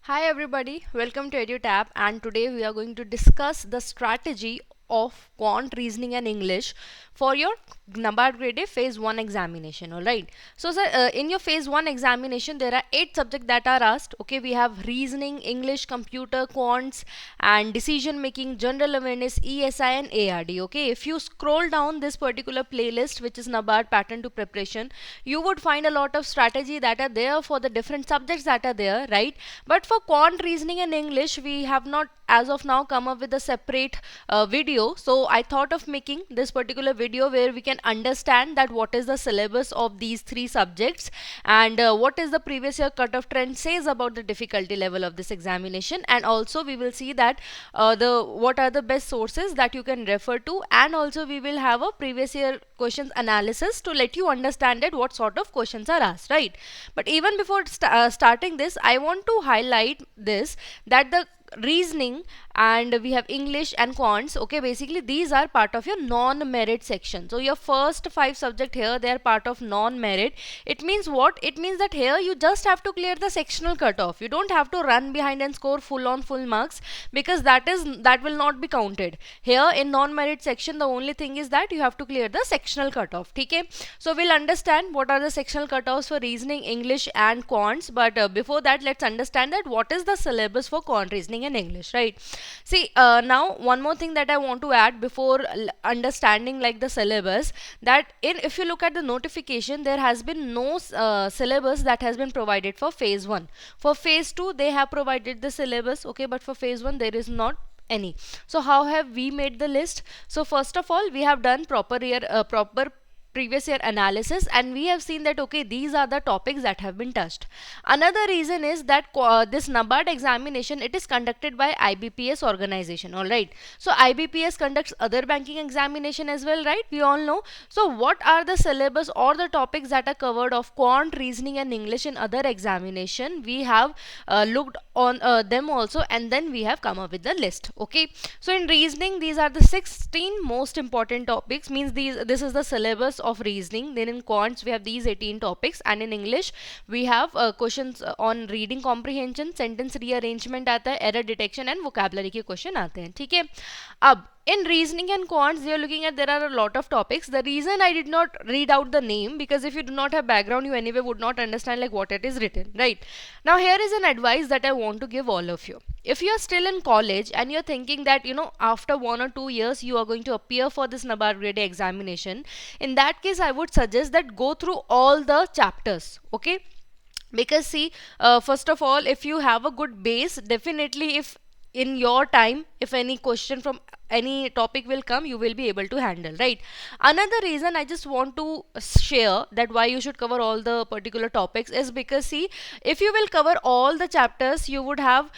Hi everybody, welcome to EduTap, and today we are going to discuss the strategy of quant reasoning and English for your NABARD Grade A phase 1 examination. Alright, so sir, in your phase 1 examination there are 8 subjects that are asked. Okay, we have reasoning, English, computer, quants and decision making, general awareness, ESI and ARD. Okay, if you scroll down this particular playlist, which is NABARD pattern to preparation, you would find a lot of strategy that are there for the different subjects that are there, right? But for quant reasoning and English, we have not as of now come up with a separate video. So I thought of making this particular video where we can understand that what is the syllabus of these three subjects and what is the previous year cutoff trend says about the difficulty level of this examination, and also we will see that the what are the best sources that you can refer to, and also we will have a previous year questions analysis to let you understand that what sort of questions are asked, right? But even before starting this, I want to highlight this, that the reasoning and we have English and quants, okay, basically these are part of your non-merit section. So your first 5 subject here, they are part of non-merit. It means what? It means that here you just have to clear the sectional cutoff. You don't have to run behind and score full marks, because that will not be counted here in non-merit section. The only thing is that you have to clear the sectional cutoff. Okay, so we'll understand what are the sectional cutoffs for reasoning, English and quants, but before that let's understand that what is the syllabus for quant, reasoning and English, right? See, now one more thing that I want to add before understanding like the syllabus, that if you look at the notification, there has been no syllabus that has been provided for phase 1. For phase 2 they have provided the syllabus, okay, but for phase 1 there is not any. So how have we made the list? So first of all, we have done proper previous year analysis, and we have seen that okay, these are the topics that have been touched. Another reason is that this NABARD examination, it is conducted by IBPS organization. All right, so IBPS conducts other banking examination as well, right? We all know. So what are the syllabus or the topics that are covered of quant, reasoning and English in other examination? We have looked on them also, and then we have come up with the list. Okay, so in reasoning, these are the 16 most important topics, means this is the syllabus of reasoning. Then in quants we have these 18 topics, and in English we have questions on reading comprehension, sentence rearrangement आता है, error detection and vocabulary के question आते हैं. ठीक है, अब in reasoning and quants, you're looking at there are a lot of topics. The reason I did not read out the name, because if you do not have background, you anyway would not understand like what it is written, right? Now here is an advice that I want to give all of you. If you are still in college and you're thinking that after 1 or 2 years you are going to appear for this NABARD Grade A examination, in that case I would suggest that go through all the chapters, okay? Because see, first of all, if you have a good base, definitely if in your time if any question from any topic will come, you will be able to handle, right? Another reason I just want to share that why you should cover all the particular topics is because see, if you will cover all the chapters, you would have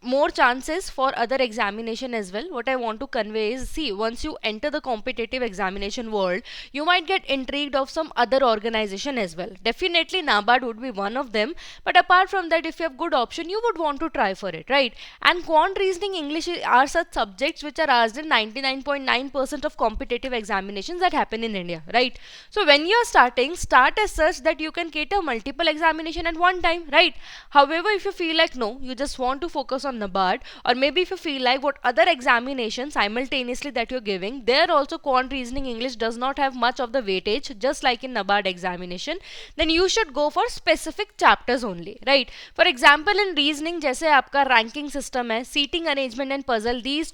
more chances for other examination as well. What I want to convey is, see, once you enter the competitive examination world, you might get intrigued of some other organization as well. Definitely NABARD would be one of them, but apart from that, if you have good option, you would want to try for it, right? And quant, reasoning, English are such subjects which are asked in 99.9% of competitive examinations that happen in India, right? So when you are starting, start as such that you can cater multiple examination at one time, right? However, if you feel like no, you just want to focus on NABARD, or maybe if you feel like what other examinations simultaneously that you're giving, there also quant, reasoning, English does not have much of the weightage, just like in NABARD examination, then you should go for specific chapters only, right? For example, in reasoning, जैसे आपका ranking system है, seating arrangement and puzzle, these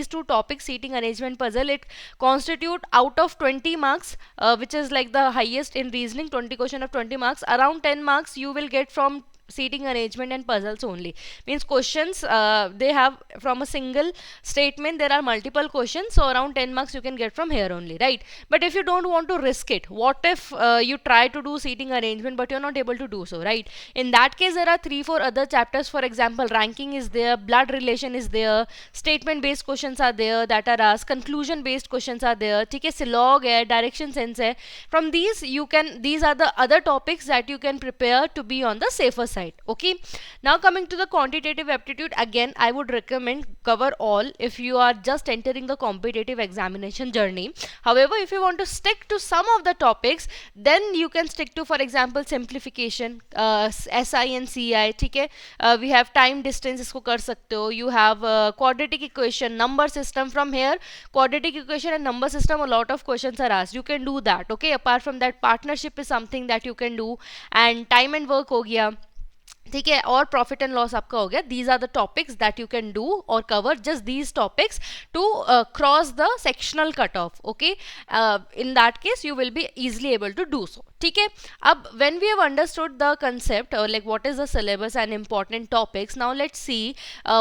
two topics, seating arrangement, puzzle, it constitute out of 20 marks, which is like the highest in reasoning, 20 question of 20 marks. Around 10 marks you will get from seating arrangement and puzzles only. Means questions they have from a single statement, there are multiple questions, so around 10 marks you can get from here only, right? But if you don't want to risk it, what if you try to do seating arrangement but you're not able to do so, right? In that case, there are 3-4 other chapters. For example, ranking is there, blood relation is there, statement based questions are there that are asked, conclusion based questions are there, ठीक है, सिलॉग है, direction sense है. From these are the other topics that you can prepare to be on the safer side. Okay, now coming to the quantitative aptitude, again I would recommend cover all if you are just entering the competitive examination journey. However, if you want to stick to some of the topics, then you can stick to, for example, simplification, SI and CI. ठीक है, we have time distance, इसको कर सकते हो. You have quadratic equation, number system. From here, quadratic equation and number system, a lot of questions are asked. You can do that. Okay, apart from that, partnership is something that you can do, and time and work हो गया. ठीक है, और profit and loss आपका हो गया. These are the topics that you can do or cover, just these topics to cross the sectional cut off. Okay, in that case you will be easily able to do so. ठीक है, अब when we have understood the concept, like what is the syllabus and important topics, now let's see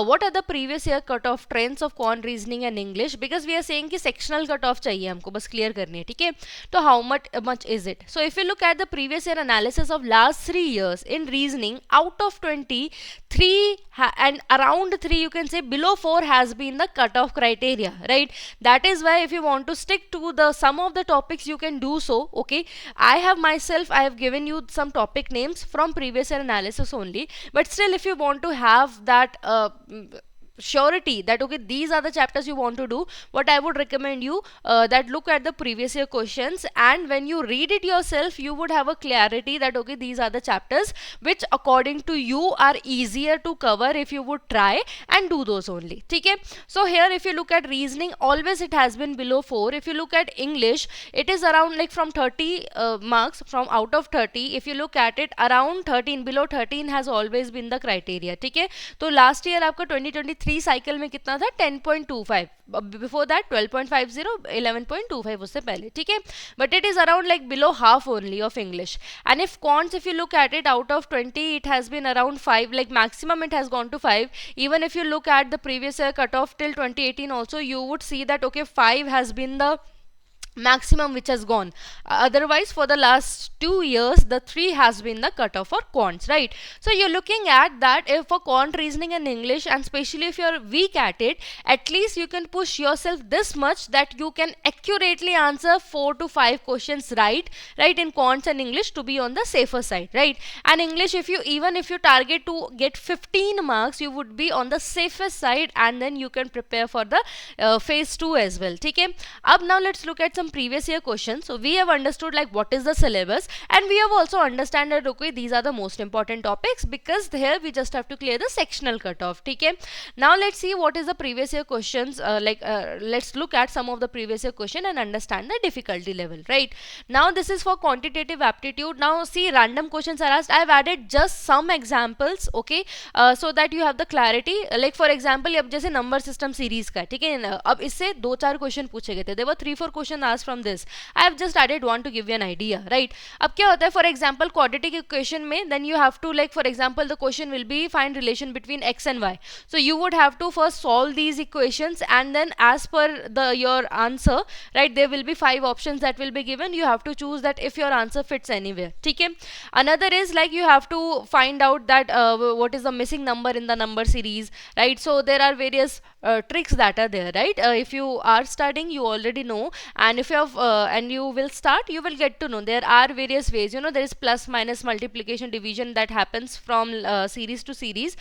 what are the previous year cut off trends of quant, reasoning and English, because we are saying कि sectional cut off चाहिए हमको, बस clear करनी है. ठीक है, तो how much is it? So if you look at the previous year analysis of last 3 years in reasoning, out of 20, 3 and around 3, you can say below 4 has been the cutoff criteria, right? That is why if you want to stick to the some of the topics, you can do so. Okay, I have given you some topic names from previous year analysis only, but still if you want to have that surety that okay, these are the chapters you want to do, what I would recommend you that look at the previous year questions, and when you read it yourself, you would have a clarity that okay, these are the chapters which according to you are easier to cover if you would try and do those only. Okay, so here if you look at reasoning, always it has been below 4. If you look at English, it is around like from 30 marks from out of 30, if you look at it, around 13, below 13 has always been the criteria. Okay, तो last year आपका 2023 cycle में कितना था, 10.25, before that 12.50, 11.25 उससे पहले. ठीक है, but it is around like below half only of English. And if quants, if you look at it, out of 20 it has been around 5, like maximum it has gone to 5. Even if you look at the previous year cutoff till 2018 also, you would see that okay, 5 has been the maximum which has gone. Otherwise for the last 2 years the 3 has been the cutoff for quants, right? So you're looking at that if for quant, reasoning and English, and especially if you're weak at it, at least you can push yourself this much that you can accurately answer 4 to 5 questions right in quants and English to be on the safer side, right? And English, if you even if you target to get 15 marks, you would be on the safest side, and then you can prepare for the phase 2 as well. Okay, अब now let's look at some previous year questions. So we have understood like what is the syllabus, and we have also understand that okay, these are the most important topics, because here we just have to clear the sectional cutoff. Okay, now let's see what is the previous year questions, let's look at some of the previous year question and understand the difficulty level. Right, now this is for quantitative aptitude. Now see, random questions are asked. I have added just some examples, okay, so that you have the clarity. Like for example, अब जैसे number system series का, ठीक है, अब इससे 2-4 question पूछे गए थे. There were 3-4 questions asked from this. I have just added one to give you an idea, right? अब क्या होता है, for example quadratic equation में, then you have to, like for example the question will be find relation between x and y. So you would have to first solve these equations, and then as per your answer, right, there will be 5 options that will be given. You have to choose that if your answer fits anywhere. Okay, another is like you have to find out that what is the missing number in the number series, right? So there are various tricks that are there, right? If you are studying, you already know, and if you have and you will start, you will get to know there are various ways. You know, there is plus, minus, multiplication, division that happens from series to series,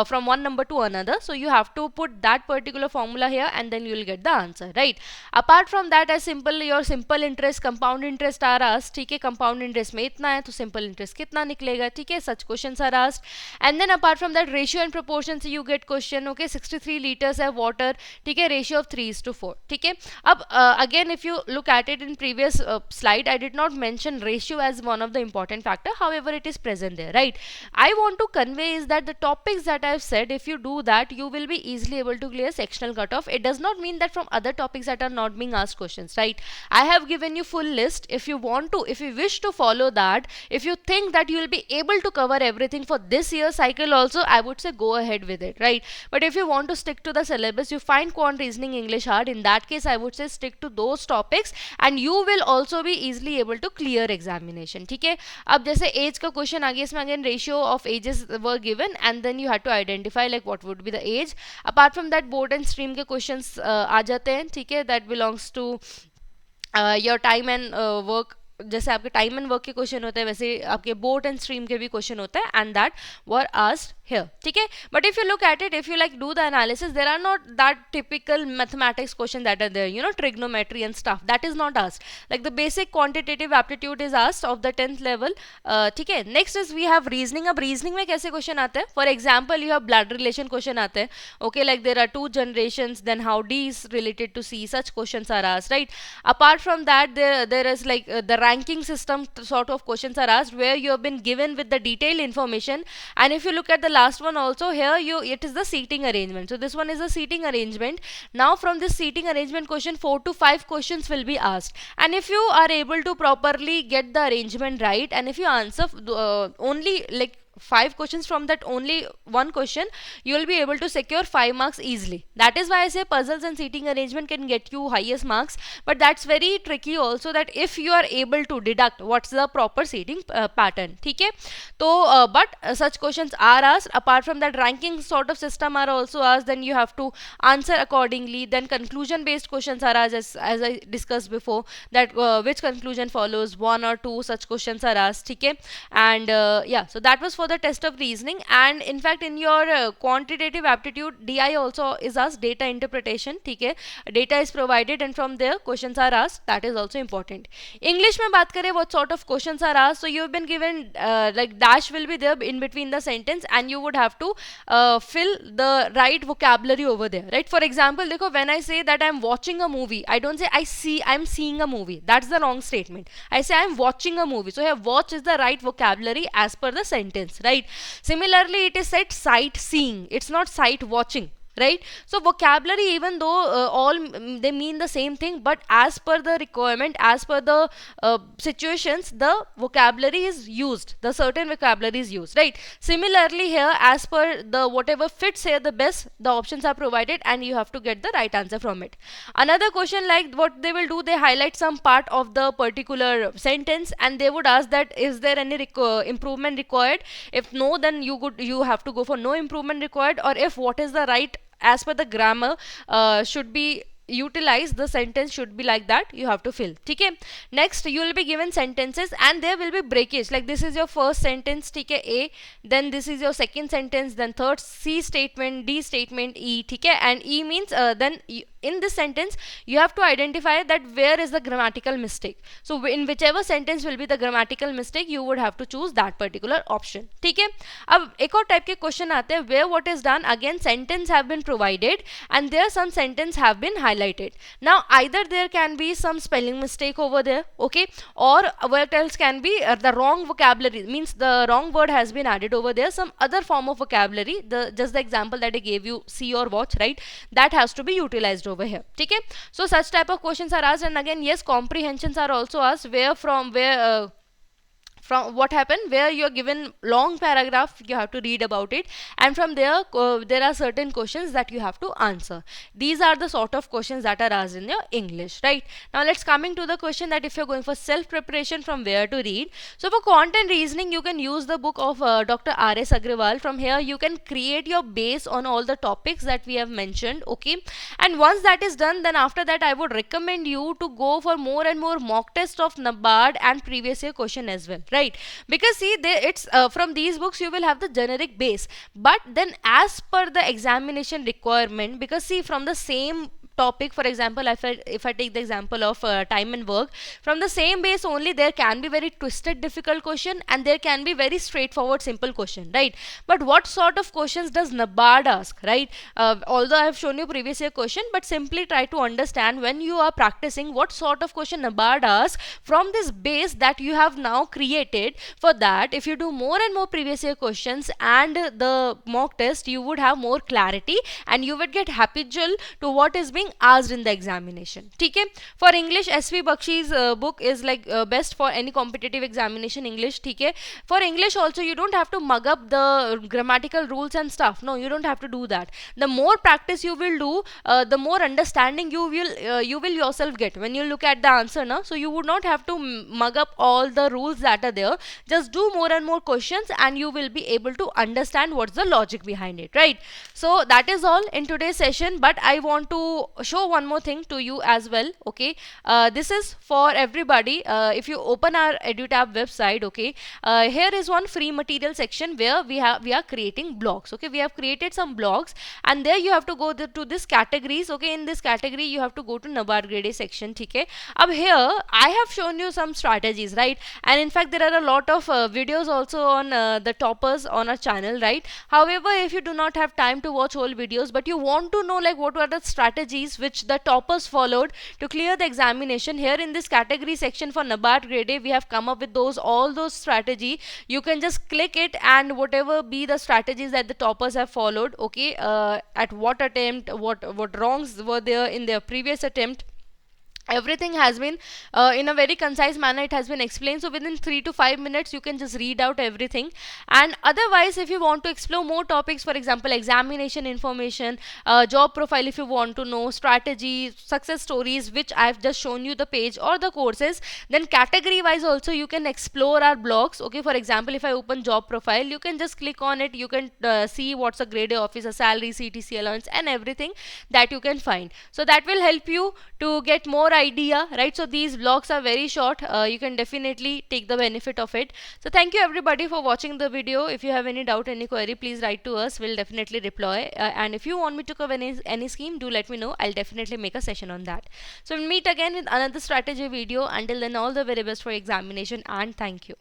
from one number to another. So you have to put that particular formula here, and then you will get the answer, right? Apart from that, as simple your simple interest, compound interest are asked. ठीक है, compound interest में इतना है तो simple interest कितना निकलेगा. ठीक है, such questions are asked. And then apart from that, ratio and proportion से you get question. Okay, 63 liters of water. ठीक है, ratio of 3:4. ठीक है, अब again if you look at it in previous slide, I did not mention ratio as one of the important factor. However, it is present there, right? I want to convey is that the topics that I have said, if you do that, you will be easily able to clear sectional cutoff. It does not mean that from other topics that are not being asked questions, right? I have given you full list. If you want to, if you wish to follow that, if you think that you will be able to cover everything for this year cycle also, I would say go ahead with it, right? But if you want to stick to the syllabus, you find quant, reasoning, English hard, in that case I would say stick to those topics, and you will also be easily able to clear examination. ठीक है, अब जैसे age का question आ गया, इसमें again ratio of ages were given, and then you had to identify like what would be the age. Apart from that, board and stream के questions आ जाते हैं. ठीक है, that belongs to your time and work जैसे आपके time and work के question होते हैं वैसे आपके बोट एंड स्ट्रीम के भी क्वेश्चन होते हैं, and that were asked here. ठीक है, but if you look at it, if you like do the analysis, there are not that typical mathematics question that are there, you know, trigonometry and stuff, that is not asked. Like the basic quantitative aptitude is asked of the 10th level. ठीक है, next is we have reasoning. अब reasoning में कैसे question आते हैं? For example, you have blood relation question आते हैं, okay, like there are two generations, then how D is related to C, such questions are asked, right? Apart from that, there is like the ranking system sort of questions are asked, where you have been given with the detailed information. And if you look at the last one also, here it is the seating arrangement. So this one is a seating arrangement. Now from this seating arrangement question, 4 to 5 questions will be asked, and if you are able to properly get the arrangement right, and if you answer only like 5 questions from that only one question, you will be able to secure 5 marks easily. That is why I say puzzles and seating arrangement can get you highest marks, but that's very tricky also, that if you are able to deduct what's the proper seating pattern. ठीक है, तो but such questions are asked. Apart from that, ranking sort of system are also asked, then you have to answer accordingly. Then conclusion based questions are asked, as I discussed before, that which conclusion follows, one or two such questions are asked. ठीक है, and yeah, so that was for the test of reasoning. And in fact in your quantitative aptitude, DI also is asked, data interpretation. ठीक है, data is provided and from there questions are asked, that is also important. English में बात करें, what sort of questions are asked? So you have been given like dash will be there in between the sentence, and you would have to fill the right vocabulary over there, right? For example, देखो, when I say that I am watching a movie, I don't say I am seeing a movie. That's the wrong statement. I say I am watching a movie. So here watch is the right vocabulary as per the sentence, right? Similarly, it is said sight seeing, it's not sight watching, right? So vocabulary, even though all they mean the same thing, but as per the requirement, as per the situations, the vocabulary is used, the certain vocabulary is used, right? Similarly here, as per the whatever fits here the best, the options are provided and you have to get the right answer from it. Another question, like what they will do, they highlight some part of the particular sentence and they would ask that is there any improvement required. If no, then you have to go for no improvement required, or if what is the right as per the grammar should be utilized, the sentence should be like that, you have to fill. ठीक है, next you will be given sentences and there will be breakage, like this is your first sentence, ठीक है, A, then this is your second sentence, then third C statement, D statement, E, ठीक है, and E means then in this sentence you have to identify that where is the grammatical mistake. So in whichever sentence will be the grammatical mistake, you would have to choose that particular option. ठीक है, अब एक और type के question आते हैं where what is done, again sentence have been provided and there some sentence have been highlighted. Now either there can be some spelling mistake over there, okay, or what else can be the wrong vocabulary, means the wrong word has been added over there, some other form of vocabulary, just the example that I gave you, see or watch, right, that has to be utilized over here. ठीक है, so such type of questions are asked. And again, yes, comprehensions are also asked, where from what happened, where you are given long paragraph, you have to read about it, and from there there are certain questions that you have to answer. These are the sort of questions that are asked in your English, right? Now let's coming to the question that if you're going for self preparation, from where to read. So for quant and reasoning, you can use the book of Dr. R.S. Agrawal. From here you can create your base on all the topics that we have mentioned, okay, and once that is done, then after that I would recommend you to go for more and more mock test of NABARD and previous year question as well, right? Because see, it's from these books you will have the generic base, but then as per the examination requirement, because see, from the same topic, for example, if I take the example of time and work, from the same base only there can be very twisted difficult question and there can be very straightforward simple question, right? But what sort of questions does NABARD ask, right? Although I have shown you previous year question, but simply try to understand when you are practicing what sort of question NABARD asks from this base that you have now created. For that, if you do more and more previous year questions and the mock test, you would have more clarity and you would get habitual to what is being asked in the examination. ठीक है, for English, SV Bakshi's book is like best for any competitive examination English. ठीक है, for English also you don't have to mug up the grammatical rules and stuff. No, you don't have to do that. The more practice you will do, the more understanding you will yourself get when you look at the answer, na? So you would not have to mug up all the rules that are there. Just do more and more questions and you will be able to understand what's the logic behind it, right? So that is all in today's session, but I want to show one more thing to you as well. Okay, this is for everybody. If you open our EduTap website, okay, here is one free material section where we are creating blogs. Okay, we have created some blogs, and there you have to go to this categories. Okay, in this category you have to go to NABARD Grade A section. Okay, अब here I have shown you some strategies, right? And in fact there are a lot of videos also on the toppers on our channel, right? However, if you do not have time to watch whole videos, but you want to know like what were the strategies which the toppers followed to clear the examination, here in this category section for NABARD Grade A we have come up with all those strategy. You can just click it, and whatever be the strategies that the toppers have followed, okay, at what attempt, what wrongs were there in their previous attempt, everything has been in a very concise manner it has been explained. So within 3 to 5 minutes you can just read out everything. And otherwise, if you want to explore more topics, for example examination information, job profile, if you want to know strategy, success stories, which I've just shown you the page or the courses, then category wise also you can explore our blogs. Okay, for example, if I open job profile, you can just click on it, you can see what's a grade A officer, salary, CTC allowance, and everything that you can find. So that will help you to get more idea, right? So these vlogs are very short, you can definitely take the benefit of it. So thank you everybody for watching the video. If you have any doubt, any query, please write to us, we'll definitely reply. And if you want me to cover any scheme, do let me know, I'll definitely make a session on that. So we'll meet again with another strategy video. Until then, all the very best for examination, and thank you.